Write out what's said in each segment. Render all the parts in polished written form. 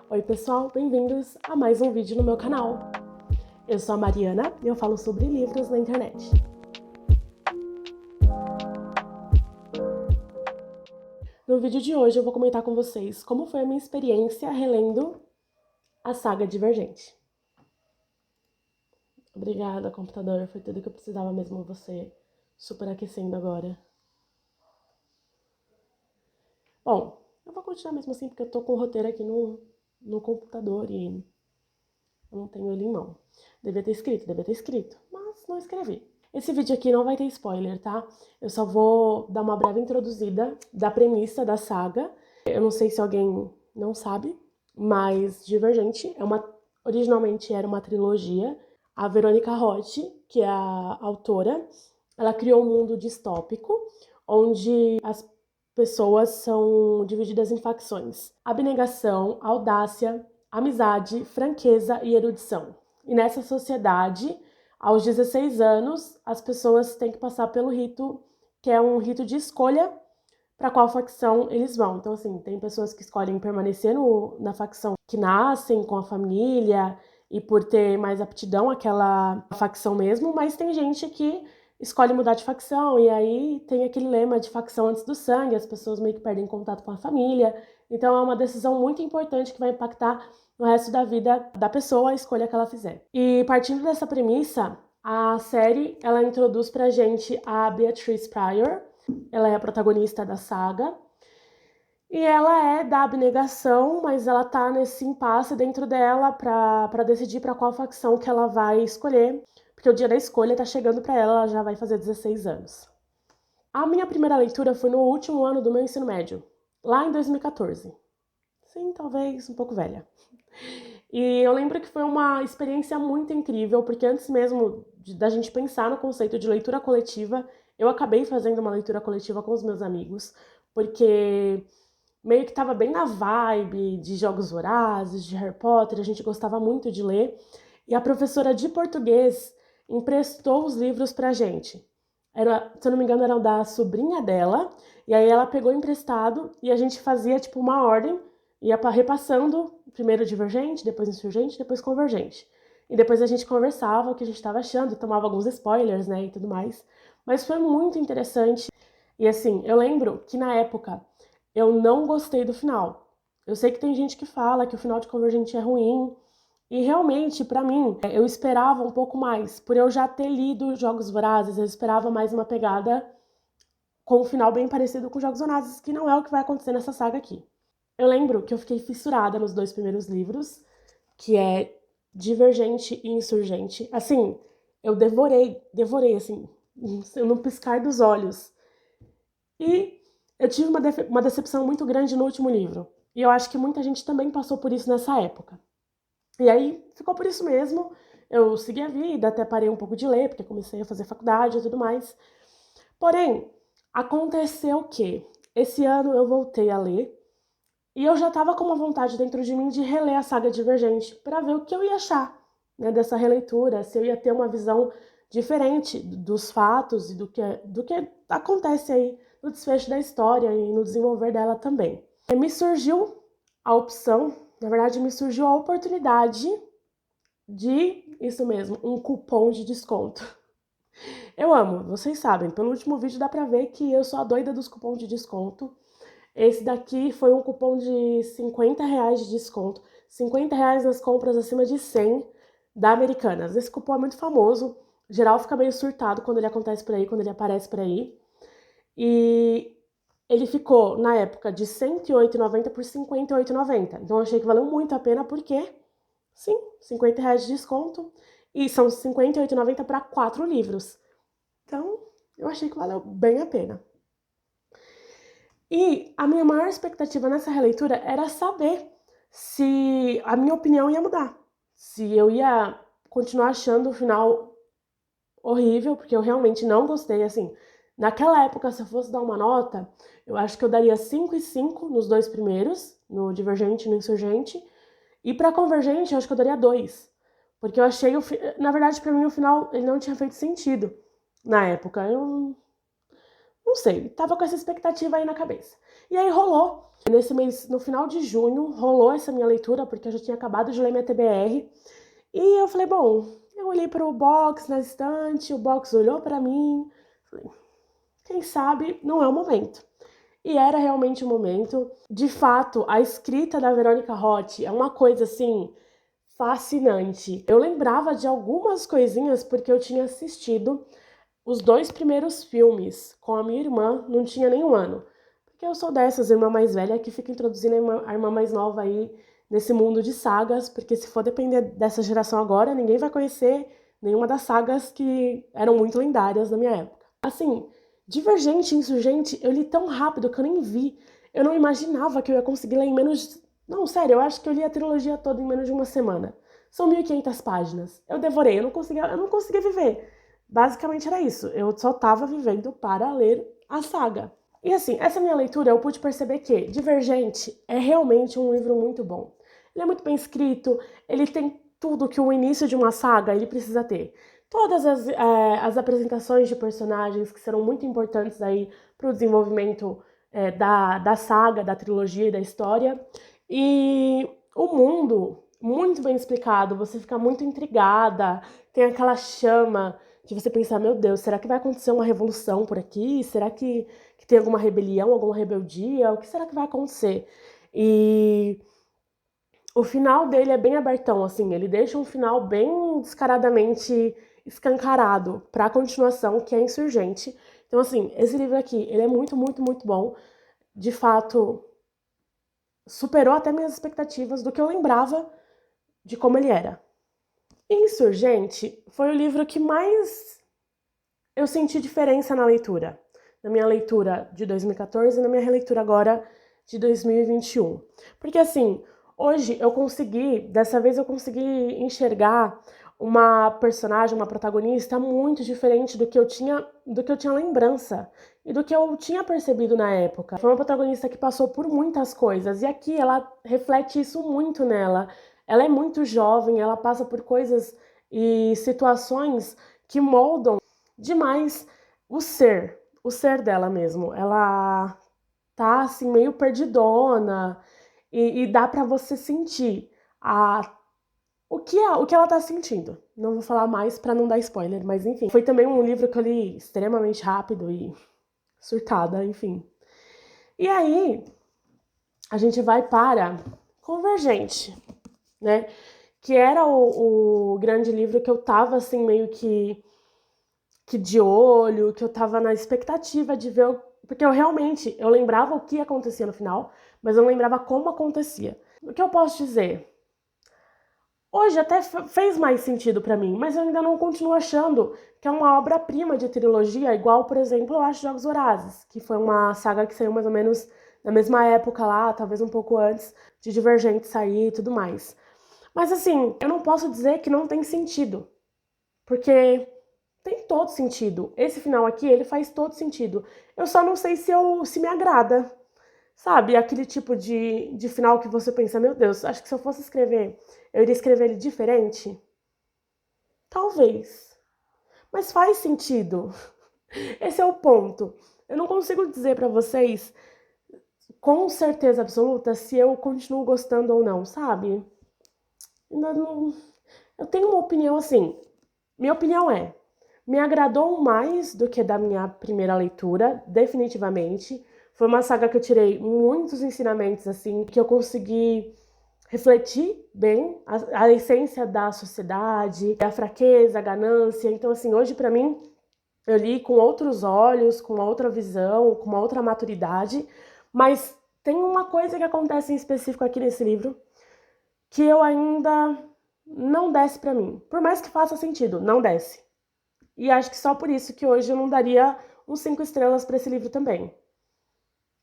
Oi pessoal, bem-vindos a mais um vídeo no meu canal. Eu sou a Mariana e eu falo sobre livros na internet. No vídeo de hoje eu vou comentar com vocês como foi a minha experiência relendo a saga Divergente. Obrigada, computador, foi tudo que eu precisava mesmo, você superaquecendo agora. Bom, eu vou continuar mesmo assim porque eu tô com o roteiro aqui no computador e eu não tenho ele em mão. Devia ter escrito, mas não escrevi. Esse vídeo aqui não vai ter spoiler, tá? Eu só vou dar uma breve introduzida da premissa da saga. Eu não sei se alguém não sabe, mas Divergente originalmente era uma trilogia. A Veronica Roth, que é a autora, ela criou um mundo distópico, onde as pessoas são divididas em facções: abnegação, audácia, amizade, franqueza e erudição. E nessa sociedade, aos 16 anos, as pessoas têm que passar pelo rito, que é um rito de escolha para qual facção eles vão. Então, assim, tem pessoas que escolhem permanecer na facção que nascem com a família e por ter mais aptidão àquela facção mesmo, mas tem gente que escolhe mudar de facção e aí tem aquele lema de facção antes do sangue, as pessoas meio que perdem contato com a família. Então, é uma decisão muito importante que vai impactar no resto da vida da pessoa, a escolha que ela fizer. E partindo dessa premissa, a série, ela introduz pra gente a Beatrice Pryor. Ela é a protagonista da saga. E ela é da abnegação, mas ela tá nesse impasse dentro dela pra decidir pra qual facção que ela vai escolher. Porque o dia da escolha tá chegando pra ela, ela já vai fazer 16 anos. A minha primeira leitura foi no último ano do meu ensino médio, lá em 2014. Sim, talvez um pouco velha. E eu lembro que foi uma experiência muito incrível, porque antes mesmo da gente pensar no conceito de leitura coletiva, eu acabei fazendo uma leitura coletiva com os meus amigos, porque meio que estava bem na vibe de Jogos Vorazes, de Harry Potter, a gente gostava muito de ler, e a professora de português emprestou os livros pra gente. Se eu não me engano, eram da sobrinha dela, e aí ela pegou emprestado e a gente fazia tipo uma ordem, ia repassando, primeiro Divergente, depois Insurgente, depois Convergente. E depois a gente conversava o que a gente estava achando, tomava alguns spoilers, né, e tudo mais. Mas foi muito interessante. E assim, eu lembro que na época eu não gostei do final. Eu sei que tem gente que fala que o final de Convergente é ruim, e realmente, pra mim, eu esperava um pouco mais. Por eu já ter lido Jogos Vorazes, eu esperava mais uma pegada com um final bem parecido com Jogos Vorazes, que não é o que vai acontecer nessa saga aqui. Eu lembro que eu fiquei fissurada nos dois primeiros livros, que é Divergente e Insurgente. Assim, eu devorei, assim, no piscar dos olhos. E eu tive uma decepção muito grande no último livro. E eu acho que muita gente também passou por isso nessa época. E aí ficou por isso mesmo. Eu segui a vida, até parei um pouco de ler, porque comecei a fazer faculdade e tudo mais. Porém, aconteceu que esse ano eu voltei a ler e eu já estava com uma vontade dentro de mim de reler a saga Divergente para ver o que eu ia achar, né, dessa releitura, se eu ia ter uma visão diferente dos fatos e do que acontece aí no desfecho da história e no desenvolver dela também. E me surgiu a opção, na verdade me surgiu a oportunidade de, isso mesmo, um cupom de desconto. Eu amo, vocês sabem, pelo último vídeo dá pra ver que eu sou a doida dos cupons de desconto. Esse daqui foi um cupom de R$ 50 de desconto, R$ 50 nas compras acima de 100 da Americanas. Esse cupom é muito famoso, geral fica meio surtado quando ele acontece por aí, quando ele aparece por aí. E ele ficou, na época, de R$ 108,90 por R$ 58,90. Então eu achei que valeu muito a pena, porque, sim, R$ 50 de desconto. E são R$ 58,90 para 4 livros. Então, eu achei que valeu bem a pena. E a minha maior expectativa nessa releitura era saber se a minha opinião ia mudar. Se eu ia continuar achando o final horrível, porque eu realmente não gostei, assim. Naquela época, se eu fosse dar uma nota, eu acho que eu daria 5 e 5 nos dois primeiros, no Divergente e no Insurgente. E pra Convergente, eu acho que eu daria 2. Porque eu achei, na verdade, pra mim, o final ele não tinha feito sentido na época. Eu Não sei, tava com essa expectativa aí na cabeça. E aí rolou. Nesse mês, no final de junho, rolou essa minha leitura, porque eu já tinha acabado de ler minha TBR. E eu falei, bom, eu olhei para o box na estante, o box olhou para mim. Falei, quem sabe não é o momento. E era realmente o momento. De fato, a escrita da Verônica Roth é uma coisa assim fascinante. Eu lembrava de algumas coisinhas porque eu tinha assistido os 2 primeiros filmes com a minha irmã, não tinha nem 1 ano. Porque eu sou dessas, irmã mais velha, que fica introduzindo a irmã mais nova aí nesse mundo de sagas, porque se for depender dessa geração agora, ninguém vai conhecer nenhuma das sagas que eram muito lendárias na minha época. Assim, Divergente e Insurgente, eu li tão rápido que eu nem vi. Eu não imaginava que eu ia conseguir ler em menos... Não, sério, eu acho que eu li a trilogia toda em menos de uma semana. São 1.500 páginas. Eu devorei, eu não conseguia viver. Basicamente era isso. Eu só tava vivendo para ler a saga. E assim, essa minha leitura eu pude perceber que Divergente é realmente um livro muito bom. Ele é muito bem escrito, ele tem tudo que o início de uma saga ele precisa ter. Todas as apresentações de personagens que serão muito importantes aí para o desenvolvimento da saga, da trilogia e da história. E o mundo, muito bem explicado, você fica muito intrigada, tem aquela chama de você pensar, meu Deus, será que vai acontecer uma revolução por aqui? Será que tem alguma rebelião, alguma rebeldia? O que será que vai acontecer? E o final dele é bem abertão, assim, ele deixa um final bem descaradamente escancarado para a continuação, que é Insurgente. Então, assim, esse livro aqui, ele é muito, muito, muito bom. De fato, superou até minhas expectativas do que eu lembrava de como ele era. Insurgente foi o livro que mais eu senti diferença na leitura. Na minha leitura de 2014 e na minha releitura agora de 2021. Porque assim, hoje dessa vez eu consegui enxergar uma personagem, uma protagonista muito diferente do que eu tinha lembrança e do que eu tinha percebido na época. Foi uma protagonista que passou por muitas coisas e aqui ela reflete isso muito nela. Ela é muito jovem, ela passa por coisas e situações que moldam demais o ser dela mesmo. Ela tá assim meio perdidona e dá pra você sentir o que ela tá sentindo. Não vou falar mais pra não dar spoiler, mas enfim. Foi também um livro que eu li extremamente rápido e surtada, enfim. E aí a gente vai para Convergente, né? Que era o grande livro que eu tava assim meio que de olho, que eu tava na expectativa de ver, porque eu lembrava o que acontecia no final, mas eu não lembrava como acontecia. O que eu posso dizer? Hoje até fez mais sentido pra mim, mas eu ainda não continuo achando que é uma obra-prima de trilogia, igual, por exemplo, eu acho Jogos Vorazes, que foi uma saga que saiu mais ou menos na mesma época lá, talvez um pouco antes de Divergente sair e tudo mais. Mas assim, eu não posso dizer que não tem sentido, porque tem todo sentido. Esse final aqui, ele faz todo sentido. Eu só não sei se me agrada. Sabe? Aquele tipo de final que você pensa, meu Deus, acho que se eu fosse escrever, eu iria escrever ele diferente? Talvez. Mas faz sentido. Esse é o ponto. Eu não consigo dizer pra vocês com certeza absoluta se eu continuo gostando ou não, sabe? Ainda não... Eu tenho uma opinião assim. Minha opinião é: me agradou mais do que da minha primeira leitura, definitivamente. Foi uma saga que eu tirei muitos ensinamentos, assim, que eu consegui refletir bem a essência da sociedade, a fraqueza, a ganância. Então, assim, hoje pra mim, eu li com outros olhos, com uma outra visão, com uma outra maturidade. Mas tem uma coisa que acontece em específico aqui nesse livro que eu ainda não desce pra mim. Por mais que faça sentido, não desce. E acho que só por isso que hoje eu não daria uns 5 estrelas para esse livro também.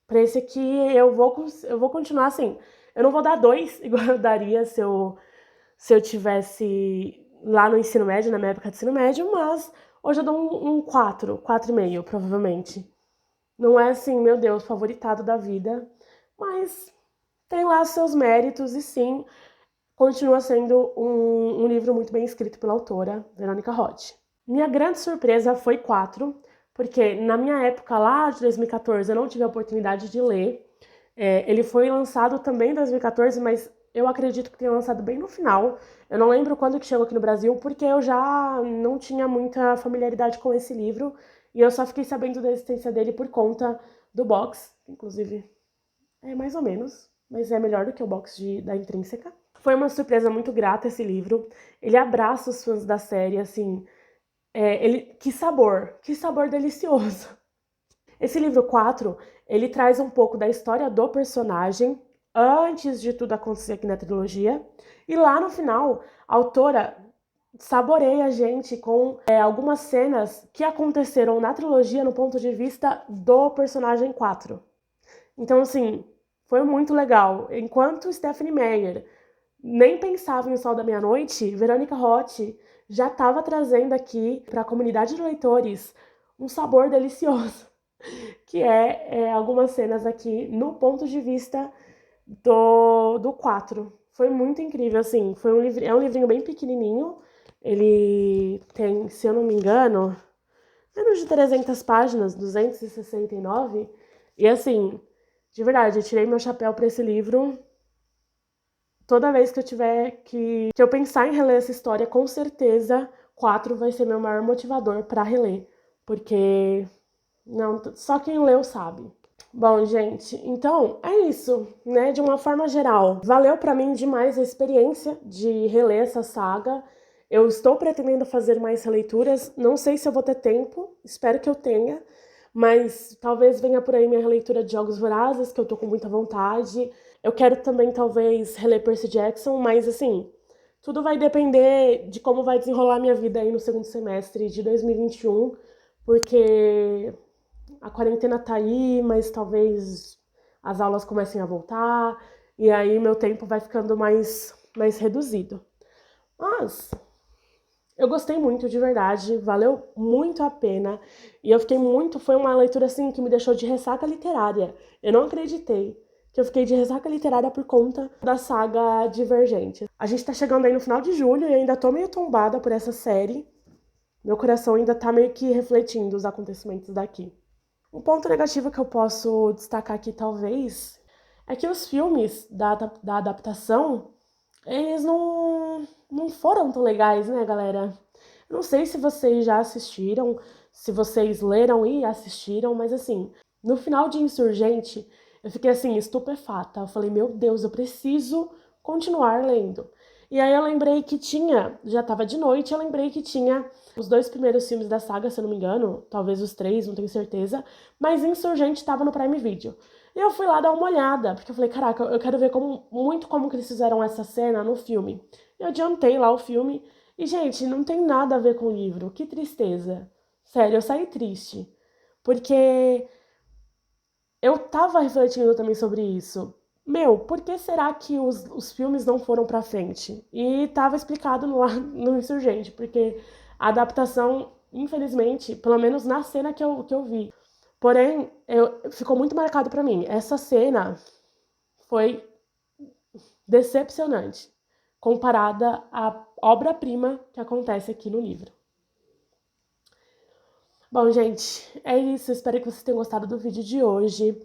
Para esse aqui eu vou continuar assim. Eu não vou dar 2 igual eu daria se eu tivesse lá no ensino médio, na minha época de ensino médio, mas hoje eu dou um 4, 4,5 provavelmente. Não é assim, meu Deus, favoritado da vida, mas tem lá seus méritos e sim, continua sendo um livro muito bem escrito pela autora, Verônica Roth. Minha grande surpresa foi 4, porque na minha época lá de 2014 eu não tive a oportunidade de ler. Ele foi lançado também em 2014, mas eu acredito que tenha lançado bem no final. Eu não lembro quando que chegou aqui no Brasil, porque eu já não tinha muita familiaridade com esse livro, e eu só fiquei sabendo da existência dele por conta do box, inclusive é mais ou menos, mas é melhor do que o box da Intrínseca. Foi uma surpresa muito grata esse livro. Ele abraça os fãs da série, assim, que sabor delicioso. Esse livro 4, ele traz um pouco da história do personagem antes de tudo acontecer aqui na trilogia. E lá no final, a autora saboreia a gente com algumas cenas que aconteceram na trilogia no ponto de vista do personagem 4. Então, assim, foi muito legal. Enquanto Stephenie Meyer nem pensava em O Sol da Meia-Noite, Verônica Roth já estava trazendo aqui para a comunidade de leitores um sabor delicioso, que algumas cenas aqui no ponto de vista do 4. Foi muito incrível, assim, é um livrinho bem pequenininho, ele tem, se eu não me engano, menos de 300 páginas, 269, e assim, de verdade, eu tirei meu chapéu para esse livro. Toda vez que eu tiver que eu pensar em reler essa história, com certeza 4 vai ser meu maior motivador para reler, porque não, só quem leu sabe. Bom, gente, então é isso, né? De uma forma geral, valeu para mim demais a experiência de reler essa saga. Eu estou pretendendo fazer mais releituras, não sei se eu vou ter tempo, espero que eu tenha, mas talvez venha por aí minha releitura de Jogos Vorazes, que eu tô com muita vontade. Eu quero também, talvez, reler Percy Jackson, mas assim, tudo vai depender de como vai desenrolar a minha vida aí no segundo semestre de 2021, porque a quarentena tá aí, mas talvez as aulas comecem a voltar, e aí meu tempo vai ficando mais reduzido. Mas eu gostei muito, de verdade, valeu muito a pena, e eu fiquei muito, foi uma leitura assim que me deixou de ressaca literária. Eu não acreditei que eu fiquei de ressaca literária por conta da saga Divergente. A gente tá chegando aí no final de julho e ainda tô meio tombada por essa série. Meu coração ainda tá meio que refletindo os acontecimentos daqui. Um ponto negativo que eu posso destacar aqui, talvez, é que os filmes da adaptação, eles não foram tão legais, né, galera? Eu não sei se vocês já assistiram, se vocês leram e assistiram, mas assim, no final de Insurgente, eu fiquei assim, estupefata. Eu falei, meu Deus, eu preciso continuar lendo. E aí eu lembrei que já tava de noite, eu lembrei que tinha os 2 primeiros filmes da saga, se eu não me engano, talvez os 3, não tenho certeza, mas Insurgente tava no Prime Video. E eu fui lá dar uma olhada, porque eu falei, caraca, eu quero ver muito como que eles fizeram essa cena no filme. Eu adiantei lá o filme e, gente, não tem nada a ver com o livro. Que tristeza. Sério, eu saí triste. Porque eu tava refletindo também sobre isso. Meu, por que será que os filmes não foram pra frente? E tava explicado no Insurgente, porque a adaptação, infelizmente, pelo menos na cena que eu vi. Porém, ficou muito marcado pra mim. Essa cena foi decepcionante, comparada à obra-prima que acontece aqui no livro. Bom, gente, é isso. Espero que vocês tenham gostado do vídeo de hoje.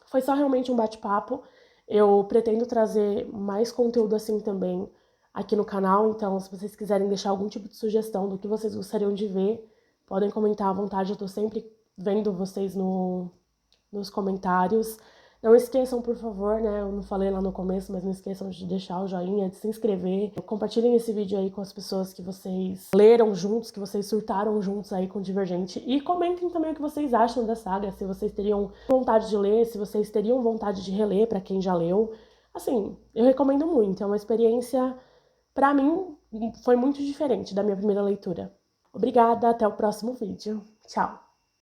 Foi só realmente um bate-papo. Eu pretendo trazer mais conteúdo assim também aqui no canal, então se vocês quiserem deixar algum tipo de sugestão do que vocês gostariam de ver, podem comentar à vontade, eu tô sempre vendo vocês nos comentários. Não esqueçam, por favor, né, eu não falei lá no começo, mas não esqueçam de deixar o joinha, de se inscrever. Compartilhem esse vídeo aí com as pessoas que vocês leram juntos, que vocês surtaram juntos aí com Divergente. E comentem também o que vocês acham da saga, se vocês teriam vontade de ler, se vocês teriam vontade de reler pra quem já leu. Assim, eu recomendo muito, é uma experiência, pra mim, foi muito diferente da minha primeira leitura. Obrigada, até o próximo vídeo. Tchau!